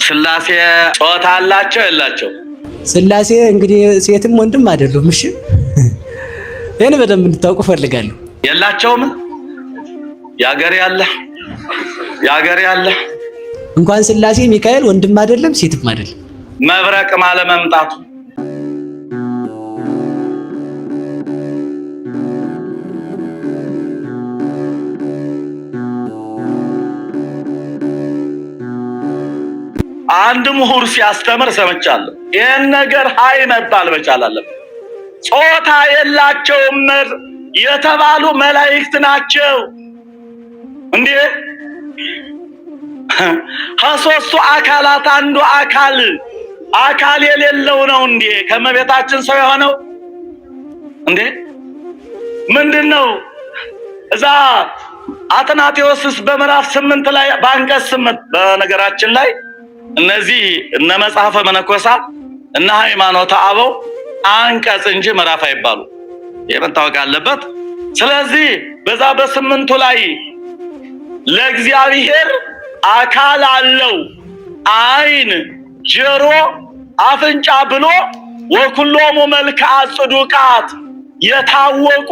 ስላሴ ጾታ አላቸው የላቸው? ስላሴ እንግዲህ ሴትም ወንድም አይደሉም። እሺ እኔ በደንብ እንድታውቁ ፈልጋለሁ። የላቸውም። ያገር ያለ እንኳን ስላሴ ሚካኤል ወንድም አይደለም ሴትም አይደለም። መብረቅ ማለት መምጣቱ አንድ ምሁር ሲያስተምር ሰምቻለሁ። ይሄን ነገር ሃይ መባል መቻል አለበት። ጾታ የላቸውም የተባሉ መላእክት ናቸው እንዴ? ከሦስቱ አካላት አንዱ አካል የሌለው ነው እንዴ ከመቤታችን ሰው የሆነው እንዴ? ምንድነው? እዛ አትናቴዎስስ በምዕራፍ 8 ላይ በአንቀጽ 8 በነገራችን ላይ እነዚህ እነ መጽሐፈ መነኮሳት እና ሃይማኖተ አበው አንቀጽ እንጂ ምዕራፍ አይባሉ። ይሄ መታወቅ አለበት። ስለዚህ በዛ በስምንቱ ላይ ለእግዚአብሔር አካል አለው፣ ዓይን፣ ጆሮ፣ አፍንጫ ብሎ ወኩሎሙ መልክዓ ጽዱቃት የታወቁ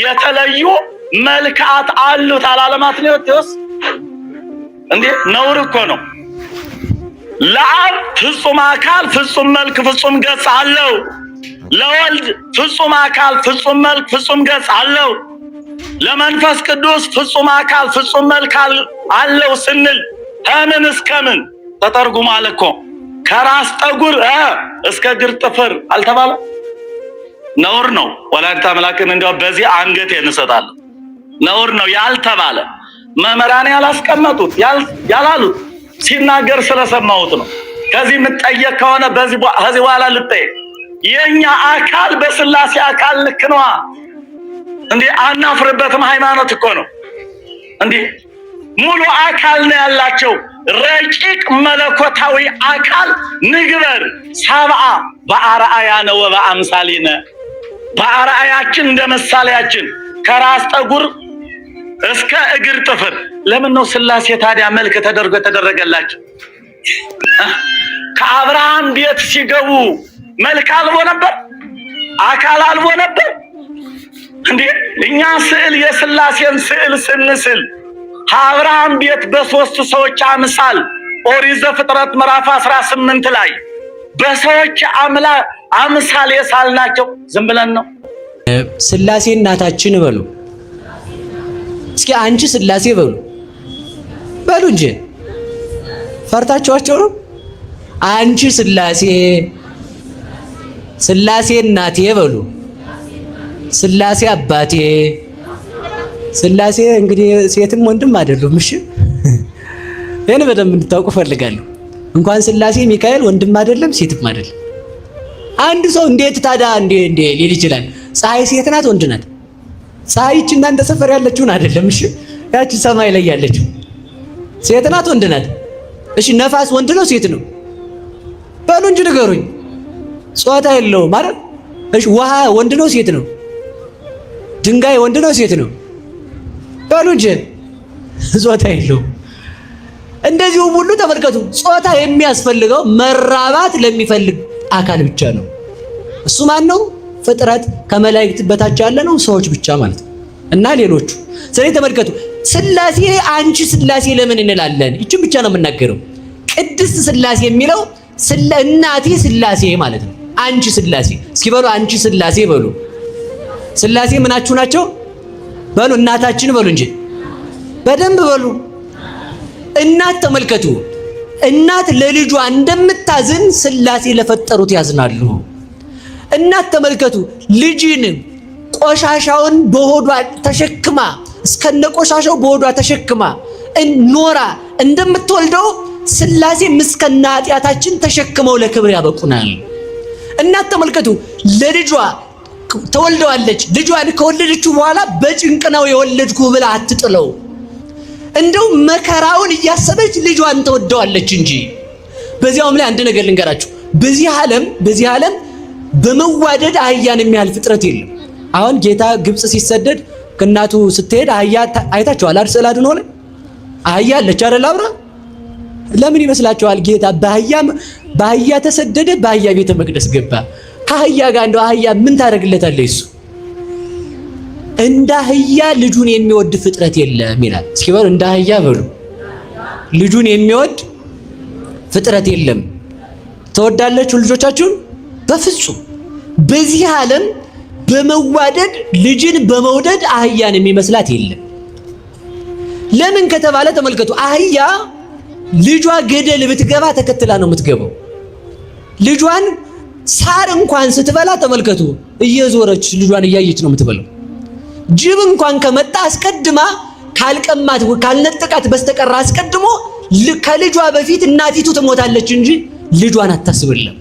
የተለዩ መልክዓት አሉት አላለም አትናቴዎስ? እንዴ ነውር እኮ ነው። ለአብ ፍጹም አካል ፍጹም መልክ ፍጹም ገጽ አለው። ለወልድ ፍጹም አካል ፍጹም መልክ ፍጹም ገጽ አለው። ለመንፈስ ቅዱስ ፍጹም አካል ፍጹም መልክ አለው ስንል ከምን እስከ ምን ተተርጉሟል እኮ። ከራስ ጠጉር እስከ እግር ጥፍር አልተባለ? ነውር ነው። ወላዲተ አምላክን እንደው በዚህ አንገት እንሰጣለን። ነውር ነው ያልተባለ መምህራን ያላስቀመጡት ያላሉት ሲናገር ስለሰማሁት ነው። ከዚህ የምትጠየቅ ከሆነ ከዚህ በኋላ ልጠየቅ። የኛ አካል በስላሴ አካል ልክ ነዋ እንዴ? አናፍርበትም። ሃይማኖት እኮ ነው እንዴ? ሙሉ አካል ነው ያላቸው። ረቂቅ መለኮታዊ አካል ንግበር ሰብአ በአርአያነ ወበአምሳሊነ፣ በአርአያችን እንደ ምሳሌያችን ከራስ ጠጉር እስከ እግር ጥፍር። ለምን ነው ስላሴ ታዲያ መልክ ተደርጎ ተደረገላቸው? ከአብርሃም ቤት ሲገቡ መልክ አልቦ ነበር? አካል አልቦ ነበር እንዴ? እኛ ስዕል የስላሴን ስዕል ስንስል ከአብርሃም ቤት በሶስት ሰዎች አምሳል ኦሪት ዘፍጥረት ምዕራፍ 18 ላይ በሰዎች አምሳል የሳልናቸው ዝም ብለን ነው? ስላሴ እናታችን በሉ እስኪ። አንቺ ስላሴ በሉ እንጂ ፈርታችኋቸው ነው? አንቺ ስላሴ እናቴ በሉ። ስላሴ አባቴ። ስላሴ እንግዲህ ሴትም ወንድም አይደሉም። እሺ እኔ በደንብ እንድታውቁ ፈልጋለሁ። እንኳን ስላሴ ሚካኤል ወንድም አይደለም ሴትም አይደለም። አንድ ሰው እንዴት ታዲያ እንዴ ሊል ይችላል? ፀሐይ ሴት ናት ወንድ ናት? ፀሐይች እናንተ ሰፈር ያለችውን አይደለም። እሺ ያቺ ሰማይ ላይ ያለችው ሴት ናት ወንድ ናት? እሺ ነፋስ ወንድ ነው ሴት ነው? በሉ እንጂ ንገሩኝ። ጾታ የለውም ማለት እሺ ውሃ ወንድ ነው ሴት ነው? ድንጋይ ወንድ ነው ሴት ነው? በሉ እንጂ ጾታ የለውም። እንደዚሁ ሁሉ ተመልከቱ። ጾታ የሚያስፈልገው መራባት ለሚፈልግ አካል ብቻ ነው። እሱ ማን ነው? ፍጥረት ከመላእክት በታች ያለ ነው ሰዎች ብቻ ማለት ነው። እና ሌሎቹ ስለዚህ ተመልከቱ። ስላሴ አንቺ ስላሴ ለምን እንላለን? ይችን ብቻ ነው የምናገረው። ቅድስት ስላሴ የሚለው እናቴ ስላሴ ማለት ነው። አንቺ ስላሴ እስኪ በሉ። አንቺ ስላሴ በሉ። ስላሴ ምናችሁ ናቸው? በሉ እናታችን በሉ እንጂ በደንብ በሉ። እናት ተመልከቱ። እናት ለልጇ እንደምታዝን ስላሴ ለፈጠሩት ያዝናሉ። እናት ተመልከቱ። ልጅን ቆሻሻውን በሆዷ ተሸክማ እስከነ ቆሻሻው በሆዷ ተሸክማ ኖራ እንደምትወልደው ስላሴ ምስከነ ኃጢአታችን ተሸክመው ለክብር ያበቁናል። እናት ተመልከቱ። ለልጇ ተወልደዋለች። ልጇን ከወለደችው በኋላ በጭንቅ ነው የወለድኩ ብላ አትጥለው። እንደው መከራውን እያሰበች ልጇን ተወደዋለች እንጂ። በዚያውም ላይ አንድ ነገር ልንገራችሁ። በዚህ ዓለም በመዋደድ አህያን የሚያህል ፍጥረት የለም። አሁን ጌታ ግብጽ ሲሰደድ ከእናቱ ስትሄድ አህያ አይታችኋል አይደል? ስዕል አድኖ ላይ አህያ አለች አይደል? አብራ ለምን ይመስላችኋል ጌታ በአህያ ተሰደደ፣ በአህያ ቤተ መቅደስ ገባ? ከአህያ ጋር እንደው አህያ ምን ታደርግለታለህ? እሱ እንደ አህያ ልጁን የሚወድ ፍጥረት የለም ይላል። እስኪ በሉ እንደ አህያ በሉ። ልጁን የሚወድ ፍጥረት የለም። ተወዳላችሁ ልጆቻችሁን? በፍጹም። በዚህ ዓለም በመዋደድ ልጅን በመውደድ አህያን የሚመስላት የለም። ለምን ከተባለ ተመልከቱ፣ አህያ ልጇ ገደል ብትገባ ተከትላ ነው የምትገባው። ልጇን ሳር እንኳን ስትበላ ተመልከቱ፣ እየዞረች ልጇን እያየች ነው የምትበላው። ጅብ እንኳን ከመጣ አስቀድማ ካልቀማት ካልነጠቃት በስተቀር አስቀድሞ ከልጇ በፊት እናቲቱ ትሞታለች እንጂ ልጇን አታስብልም።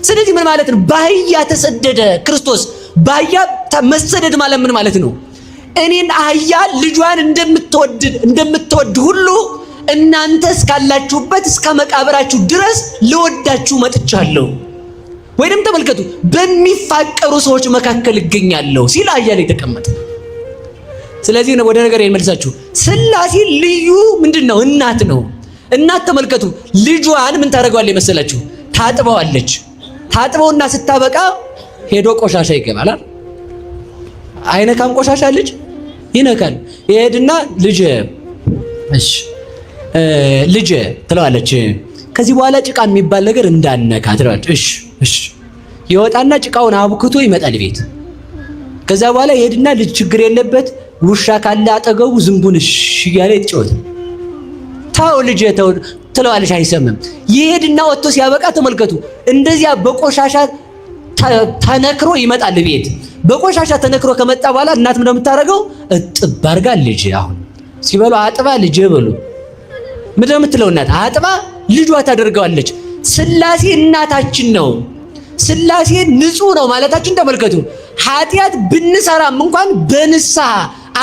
ስለዚህ ምን ማለት ነው? በአህያ ተሰደደ ክርስቶስ። በአህያ መሰደድ ማለት ምን ማለት ነው? እኔን አህያ ልጇን እንደምትወድ ሁሉ እናንተ እስካላችሁበት እስከ መቃብራችሁ ድረስ ልወዳችሁ መጥቻለሁ። ወይንም ተመልከቱ፣ በሚፋቀሩ ሰዎች መካከል እገኛለሁ ሲል አህያ ላይ ተቀመጠ። ስለዚህ ወደ ነገር ይመልሳችሁ። ሥላሴ ልዩ ምንድነው? እናት ነው። እናት ተመልከቱ፣ ልጇን ምን ታደርገዋለች መሰላችሁ? ታጥበዋለች። ታጥበውና ስታበቃ ሄዶ ቆሻሻ ይገባል። አይነካም? ቆሻሻ ልጅ ይነካል። ይሄድና ልጅ ትለዋለች። ከዚህ በኋላ ጭቃ የሚባል ነገር እንዳነካ ትለዋለች። እሺ ይወጣና ጭቃውን አብክቶ ይመጣል ቤት። ከዛ በኋላ ይሄድና ልጅ ችግር የለበት ውሻ ካለ አጠገቡ ዝንቡን እያለ ይጫወታል። ታው ልጅ ተው ትለዋለች፣ አይሰማም። ይሄድና ወጥቶ ሲያበቃ ተመልከቱ፣ እንደዚያ በቆሻሻ ተነክሮ ይመጣል ቤት። በቆሻሻ ተነክሮ ከመጣ በኋላ እናት ምን እንደምታደርገው እጥብ አድርጋ ልጅ አሁን ሲበሉ አጥባ ልጅ በሉ ምን እንደምትለው እናት አጥባ ልጇ ታደርገዋለች። ሥላሴ እናታችን ነው። ሥላሴ ንጹህ ነው ማለታችን ተመልከቱ። ኃጢአት ብንሰራም እንኳን በንስሐ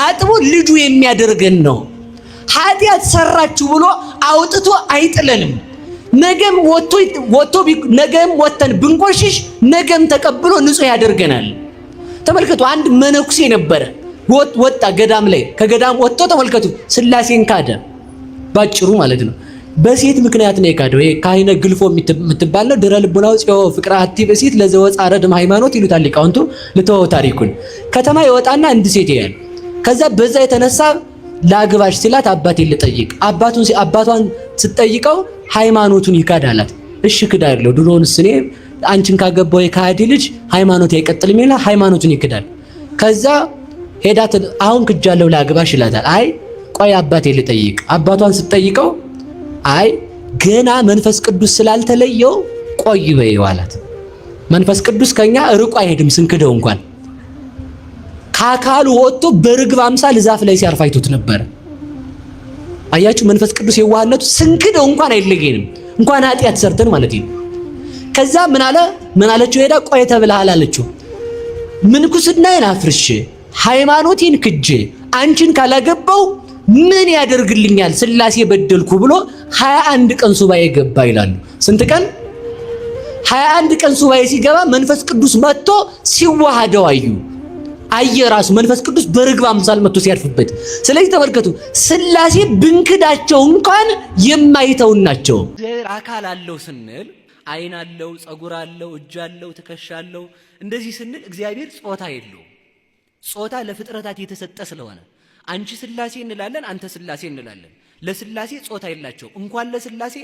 አጥቦ ልጁ የሚያደርገን ነው። ኃጢአት ሰራችሁ ብሎ አውጥቶ አይጥለንም። ነገም ነገም ወተን ብንቆሽሽ ነገም ተቀብሎ ንጹህ ያደርገናል። ተመልከቱ፣ አንድ መነኩሴ ነበረ። ወጣ ገዳም ላይ። ከገዳም ወጥቶ ተመልከቱ ሥላሴን ካደ። ባጭሩ ማለት ነው። በሴት ምክንያት ነው የካደው። ይሄ ካህነ ግልፎ የምትባል ነው። ድረ ልቡናው ጽዮ ፍቅራ አቲ በሴት ለዘወፃ ረድም ሃይማኖት ይሉታል ሊቃውንቱ። ልተወው ታሪኩን። ከተማ ይወጣና እንድ ሴት ያያል። ከዛ በዛ የተነሳ ላግባሽ ሲላት አባቴን ልጠይቅ። አባቷን ስትጠይቀው ሃይማኖቱን ይካዳላት። እሺ ክዳለሁ፣ ድሮውንስ እኔ አንቺን ካገባው የካዲ ልጅ ሃይማኖት አይቀጥልም ይላል። ሃይማኖቱን ይክዳል። ከዛ ሄዳት አሁን ክጃለሁ ላግባሽ ይላታል። አይ ቆይ አባቴን ልጠይቅ። አባቷን ስትጠይቀው አይ ገና መንፈስ ቅዱስ ስላልተለየው ቆይ በይው አላት። መንፈስ ቅዱስ ከኛ ርቆ አይሄድም ስንክደው እንኳን ከአካሉ ወጥቶ በርግብ አምሳል ዛፍ ላይ ሲያርፍ አይቶት ነበር። አያችሁ መንፈስ ቅዱስ የዋህነቱ ስንክደው እንኳን አይለየንም፣ እንኳን ኃጢአት ሰርተን ማለት ነው። ከዛ ምን አለችው? ሄዳ ቆይ ተብለሃል አለችው። ምንኩስናዬን አፍርሼ ሃይማኖቴን ክጄ አንቺን ካላገባው ምን ያደርግልኛል ሥላሴ በደልኩ ብሎ 21 ቀን ሱባኤ ገባ ይላሉ። ስንት ቀን? 21 ቀን ሱባኤ ሲገባ መንፈስ ቅዱስ መጥቶ ሲዋሃደው አየ ራሱ መንፈስ ቅዱስ በርግብ አምሳል መጥቶ ሲያርፍበት። ስለዚህ ተመልከቱ ሥላሴ ብንክዳቸው እንኳን የማይተውን ናቸው። አካል አለው ስንል አይን አለው፣ ጸጉር አለው፣ እጅ አለው፣ ትከሻ አለው። እንደዚህ ስንል እግዚአብሔር ጾታ የለው። ጾታ ለፍጥረታት የተሰጠ ስለሆነ አንቺ ሥላሴ እንላለን፣ አንተ ሥላሴ እንላለን። ለሥላሴ ጾታ የላቸውም። እንኳን ለሥላሴ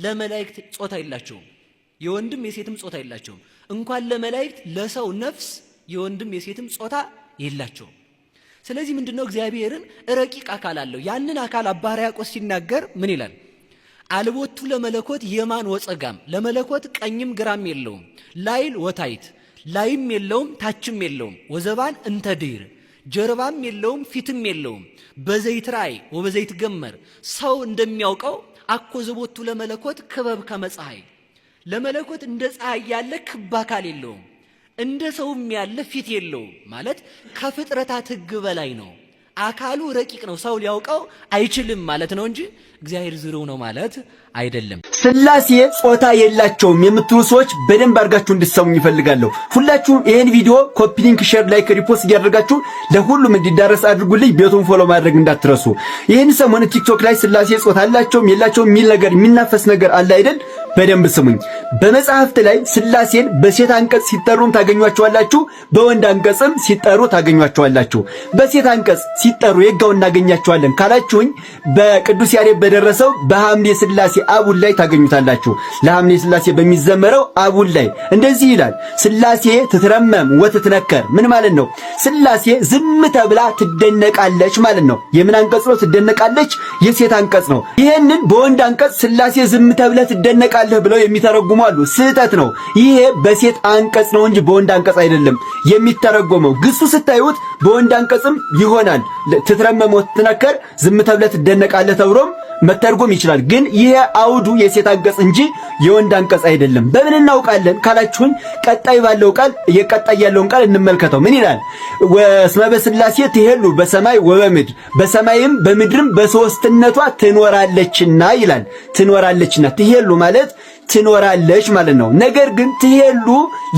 ለመላእክት ጾታ የላቸውም። የወንድም የሴትም ጾታ የላቸውም። እንኳን ለመላእክት ለሰው ነፍስ የወንድም የሴትም ጾታ የላቸውም። ስለዚህ ምንድነው እግዚአብሔርን ረቂቅ አካል አለው። ያንን አካል አባ ሕርያቆስ ሲናገር ምን ይላል? አልቦቱ ለመለኮት የማን ወጸጋም፣ ለመለኮት ቀኝም ግራም የለውም። ላይል ወታይት፣ ላይም የለውም ታችም የለውም። ወዘባን እንተ ድኅር፣ ጀርባም የለውም ፊትም የለውም። በዘይት ራእይ ወበዘይት ገመር፣ ሰው እንደሚያውቀው አኮ ዘቦቱ ለመለኮት ክበብ ከመፀሐይ፣ ለመለኮት እንደ ፀሐይ ያለ ክብ አካል የለውም፣ እንደ ሰውም ያለ ፊት የለውም። ማለት ከፍጥረታት ሕግ በላይ ነው። አካሉ ረቂቅ ነው፣ ሰው ሊያውቀው አይችልም ማለት ነው እንጂ እግዚአብሔር ዝርው ነው ማለት አይደለም። ስላሴ ጾታ የላቸውም የምትሉ ሰዎች በደንብ አድርጋችሁ እንድትሰሙኝ ይፈልጋለሁ። ሁላችሁም ይሄን ቪዲዮ ኮፒ ሊንክ፣ ሼር፣ ላይክ፣ ሪፖስት እያደረጋችሁ ለሁሉም እንዲዳረስ አድርጉልኝ። ቤቱን ፎሎ ማድረግ እንዳትረሱ። ይሄን ሰሞን ቲክቶክ ላይ ስላሴ ጾታ አላቸውም የላቸውም የሚል ነገር የሚናፈስ ነገር አለ አይደል? በደንብ ስሙኝ። በመጽሐፍት ላይ ስላሴን በሴት አንቀጽ ሲጠሩም ታገኟቸዋላችሁ፣ በወንድ አንቀጽም ሲጠሩ ታገኟቸዋላችሁ። በሴት አንቀጽ ሲጠሩ የጋው እናገኛቸዋለን ካላችሁኝ በቅዱስ ያሬድ በደረሰው በሐምሌ ስላሴ አቡል ላይ ታገኙታላችሁ። ለሐምሌ ስላሴ በሚዘመረው አቡል ላይ እንደዚህ ይላል፣ ስላሴ ትትረመም ወትትነከር። ምን ማለት ነው? ስላሴ ዝም ተብላ ትደነቃለች ማለት ነው። የምን አንቀጽ ነው? ትደነቃለች፣ የሴት አንቀጽ ነው። ይሄንን በወንድ አንቀጽ ስላሴ ዝም ተብለ ትደነቃለህ ብለው የሚተረጉሙ አሉ። ስህተት ነው። ይሄ በሴት አንቀጽ ነው እንጂ በወንድ አንቀጽ አይደለም የሚተረጎመው። ግሱ ስታዩት በወንድ አንቀጽም ይሆናል። ትትረመም ወትትነከር፣ ዝም ተብለ ትደነቃለህ ተብሎም መተርጎም ይችላል። ግን ይሄ አውዱ የሴት አንቀጽ እንጂ የወንድ አንቀጽ አይደለም። በምን እናውቃለን ካላችሁኝ ቀጣይ ባለው ቃል የቀጣይ ያለውን ቃል እንመልከተው። ምን ይላል? ወስመ በስላሴ ትሄሉ በሰማይ ወበምድር፣ በሰማይም በምድርም በሶስትነቷ ትኖራለችና ይላል። ትኖራለችና ትሄሉ ማለት ትኖራለች ማለት ነው። ነገር ግን ትሄሉ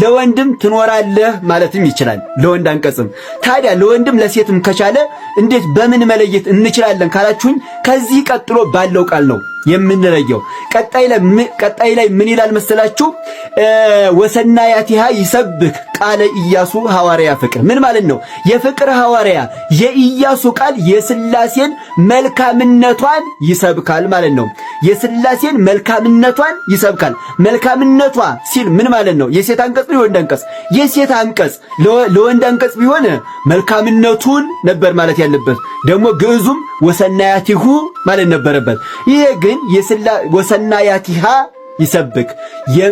ለወንድም ትኖራለህ ማለትም ይችላል፣ ለወንድ አንቀጽም። ታዲያ ለወንድም ለሴትም ከቻለ እንዴት በምን መለየት እንችላለን ካላችሁኝ ከዚህ ቀጥሎ ባለው ቃል ነው የምንለየው። ቀጣይ ላይ ምን ይላል መሰላችሁ? ወሰናያቲሃ ይሰብክ ቃለ ኢያሱ ሐዋርያ ፍቅር። ምን ማለት ነው? የፍቅር ሐዋርያ የኢያሱ ቃል የስላሴን መልካምነቷን ይሰብካል ማለት ነው። የስላሴን መልካምነቷን ይሰብካል። መልካምነቷ ሲል ምን ማለት ነው? የሴት አንቀጽ ነው የወንድ አንቀጽ? የሴት አንቀጽ ለወንድ አንቀጽ ቢሆን መልካምነቱን ነበር ማለት ያለበት። ደግሞ ግዕዙም ወሰናያቲሁ ማለት ነበረበት። ይሄ ግን ወሰናያቲሃ ይሰብክ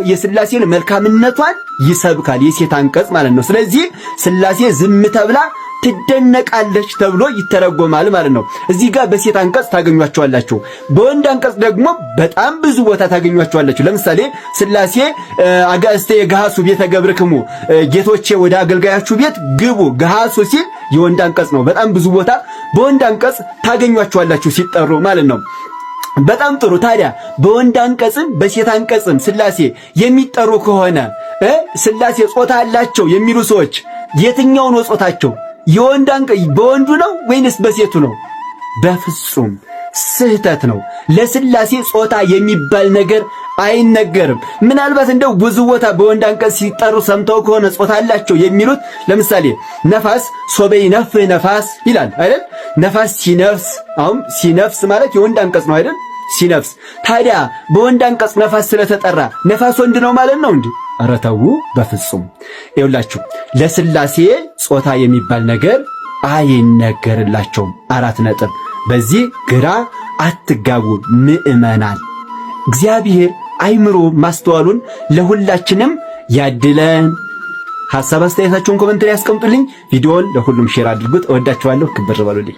የስላሴን መልካምነቷን ይሰብካል፣ የሴት አንቀጽ ማለት ነው። ስለዚህ ስላሴ ዝም ተብላ ትደነቃለች ተብሎ ይተረጎማል ማለት ነው። እዚህ ጋር በሴት አንቀጽ ታገኟቸዋላችሁ። በወንድ አንቀጽ ደግሞ በጣም ብዙ ቦታ ታገኟቸዋላችሁ። ለምሳሌ ስላሴ አጋዕዝተ የገሃሱ ቤተ ገብርክሙ፣ ጌቶቼ ወደ አገልጋያችሁ ቤት ግቡ፣ ገሃሱ ሲል የወንድ አንቀጽ ነው። በጣም ብዙ ቦታ በወንድ አንቀጽ ታገኟቸዋላችሁ ሲጠሩ ማለት ነው። በጣም ጥሩ። ታዲያ በወንድ አንቀጽም በሴት አንቀጽም ስላሴ የሚጠሩ ከሆነ ስላሴ ጾታ አላቸው የሚሉ ሰዎች የትኛው ነው ጾታቸው? የወንድ አንቀጽ በወንዱ ነው ወይንስ በሴቱ ነው? በፍጹም ስህተት ነው። ለስላሴ ጾታ የሚባል ነገር አይነገርም። ምናልባት እንደው ብዙ ቦታ በወንድ አንቀጽ ሲጠሩ ሰምተው ከሆነ ጾታ አላቸው የሚሉት ለምሳሌ ነፋስ ሶበይ ነፍህ ነፋስ ይላል አይደል? ነፋስ ሲነፍስ፣ አሁን ሲነፍስ ማለት የወንድ አንቀጽ ነው አይደል? ሲነፍስ። ታዲያ በወንድ አንቀጽ ነፋስ ስለተጠራ ነፋስ ወንድ ነው ማለት ነው እንዴ? ኧረ ተው በፍጹም። ይኸውላችሁ ለስላሴ ጾታ የሚባል ነገር አይነገርላቸውም። 4 ነጥብ። በዚህ ግራ አትጋቡ ምእመናን። እግዚአብሔር አይምሮ ማስተዋሉን ለሁላችንም ያድለን። ሐሳብ አስተያየታችሁን ኮሜንት ላይ ያስቀምጡልኝ። ቪዲዮውን ለሁሉም ሼር አድርጉት። እወዳችኋለሁ። ክብር በሉልኝ።